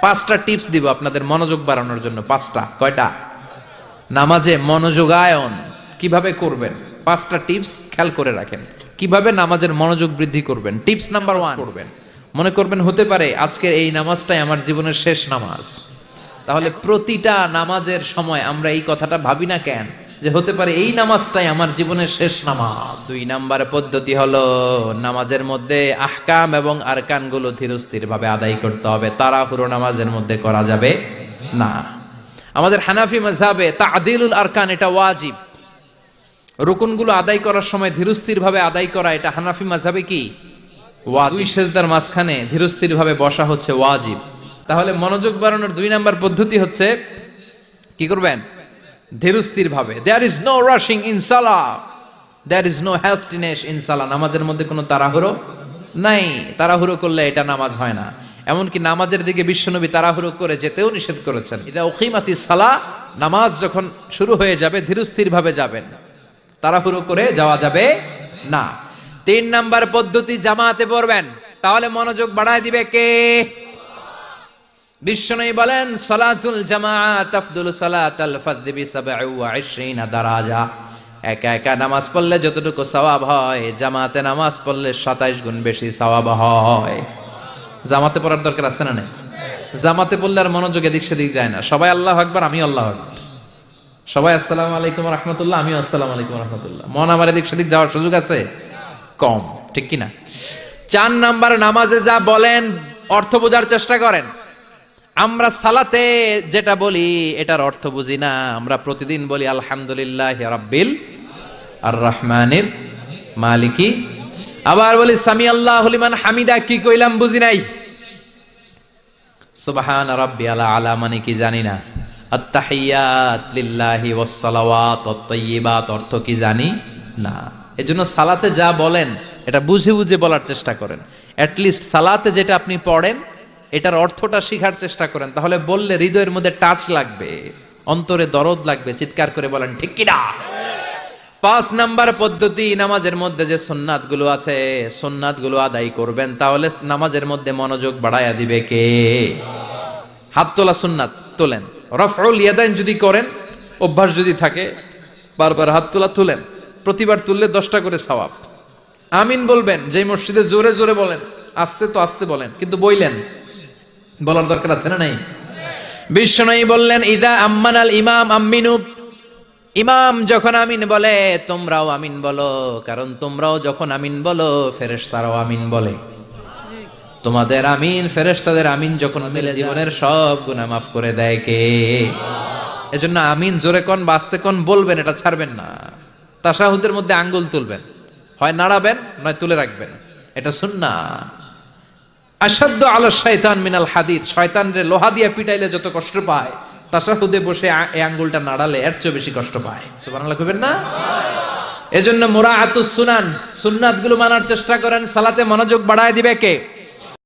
পাঁচটা টিপস দিব আপনাদের মনোযোগ বাড়ানোর জন্য। পাঁচটা। কয়টা? নামাজে মনোযোগায়ন কিভাবে করবেন, পাঁচটা টিপস খেয়াল করে রাখেন। কিভাবে নামাজের মনোযোগ বৃদ্ধি করবেন। টিপস নাম্বার 1 করবেন, মনে করবেন হতে পারে আজকের এই নামাজটাই আমার জীবনের শেষ নামাজ। তাহলে প্রতিটা নামাজের সময় আমরা এই কথাটা ভাবি না কেন যে হতে পারে এই নামাজটাই আমার জীবনের শেষ নামাজ। 2 নাম্বার পদ্ধতি হলো নামাজের মধ্যে আহকাম এবং আরকানগুলো ধীরস্থির ভাবে আদায় করতে হবে। তাড়াহুড়ো নামাজের মধ্যে করা যাবে না। আমাদের হানাফি মাযহাবে তা'দিলুল আরকান এটা ওয়াজিব। রুকুনগুলো আদায় করার সময় ধীরস্থির ভাবে আদায় করা এটা হানাফি মাযহাবে কি ওয়াজিব। 2 সেজদার মাঝখানে ধীরস্থির ভাবে বসা হচ্ছে ওয়াজিব। তাহলে মনোযোগ বাড়ানোর 2 নাম্বার পদ্ধতি হচ্ছে কি করবেন? ধীরস্থির ভাবে। There is no rushing in salah, there is no hastiness in salah। নামাজের মধ্যে কোনো তাড়াহুড়ো নাই। তাড়াহুড়ো করলে এটা নামাজ হয় না। এমনকি নামাজের দিকে বিশ্বনবী তাড়াহুড়ো করে যেতেও নিষেধ করেছেন। ইদা উকিমাতিস সালাহ, নামাজ যখন শুরু হয়ে যাবে ধীরস্থির ভাবে যাবেন, তাড়াহুড়ো করে যাওয়া যাবে না। 3 নাম্বার পদ্ধতি জামাতে পড়বেন, তাহলে মনোযোগ বাড়ায় দিবে কে? বিশ্বনবী বলেন সালাতুল জামাআত আফদলু সালাতাল ফাজদি বি27 দারাজা। একা একা নামাজ পড়লে যতটুকু সওয়াব হয়, জামাতে নামাজ পড়লে 27 গুণ বেশি সওয়াব হয়। জামাতে পড়ার দরকার আছে না নাই? জামাতে পড়লে আর মনোযোগ এদিক সেদিক যায় না। সবাই আল্লাহু আকবার, আমি আল্লাহু আকবার। সবাই আসসালামু আলাইকুম ওয়া রাহমাতুল্লাহ, আমি আসসালামু আলাইকুম ওয়া রাহমাতুল্লাহ। মন আমার এদিক সেদিক যাওয়ার সুযোগ আছে? কম, ঠিক কি না? 4 নাম্বার, নামাজে যা বলেন অর্থ বোঝার চেষ্টা করেন। আমরা সালাতে যেটা বলি এটার অর্থ বুঝি না। আমরা প্রতিদিন বলি আলহামদুলিল্লাহি রাব্বিল আর রহমানির মালিকি, আবার বলি সামি আল্লাহু লিমান হামিদা, কি কইলাম বুঝি নাই। সুবহান রাব্বিয়াল আলা মানে কি জানি না। আত-তাহিয়াত লিল্লাহি ওয়াস সালাওয়াত ওয়াত তাইয়্যিবাত অর্থ কি জানি না। এজন্য সালাতে যা বলেন এটা বুঝে বুঝে বলার চেষ্টা করেন। অ্যাট লিস্ট সালাতে যেটা আপনি পড়েন এটার অর্থটা শিখার চেষ্টা করেন, তাহলে বললে হৃদয়ের মধ্যে টাচ লাগবে, অন্তরে দরদ লাগবে, চিৎকার করে বলেন ঠিক কি না। 5 নাম্বার পদ্ধতি, নামাজের মধ্যে যে সুন্নাত গুলো আছে সুন্নাত গুলো আদায় করবেন, তাহলে নামাজের মধ্যে মনোযোগ বাড়ায়া দিবে কে? হাত তোলা সুন্নাত তোলেন। রফউল ইয়াদাইন যদি করেন, অভ্যাস যদি থাকে, বারবার হাত তোলা তুলেন, প্রতিবার তুললে 10টা করে সওয়াব। আমিন বলবেন, যে মসজিদে জোরে জোরে বলেন, আস্তে তো আস্তে বলেন, কিন্তু বইলেন, বলার দরকার আছে না নাই? বিশ্বনবী বললেন ইদা আম্মানাল ইমাম আমিনু, ইমাম যখন আমিন বলে তোমরাও আমিন বলো, কারণ তোমরাও যখন আমিন বলো ফেরেশতারাও আমিন বলে। তোমাদের আমিন ফেরেশতাদের আমিন যখন মিলে জীবনের সব গুনাহ মাফ করে দেয় কে? এজন্য আমিন জোরে কোন বাস্তে কোন বলবেন, এটা ছাড়বেন না। তাশাহুদের মধ্যে আঙ্গুল তুলবেন, হয় নাড়াবেন নয় তুলে রাখবেন, এটা সুন্নাহ। আশাদ্দু আলা শাইতান মিনাল হাদিদ, শয়তান রে লোহা দিয়ে পিটাইলে যত কষ্ট পায়, তাশাহুদে বসে এই আঙ্গুলটা নাড়ালে এর চেয়ে বেশি কষ্ট পায়। সুবহানাল্লাহ কইবেন না? এজন্য মুরাআতুস সুনান, সুন্নাতগুলো মানার চেষ্টা করেন। সালাতে মনোযোগ বাড়ায় দিবে কে?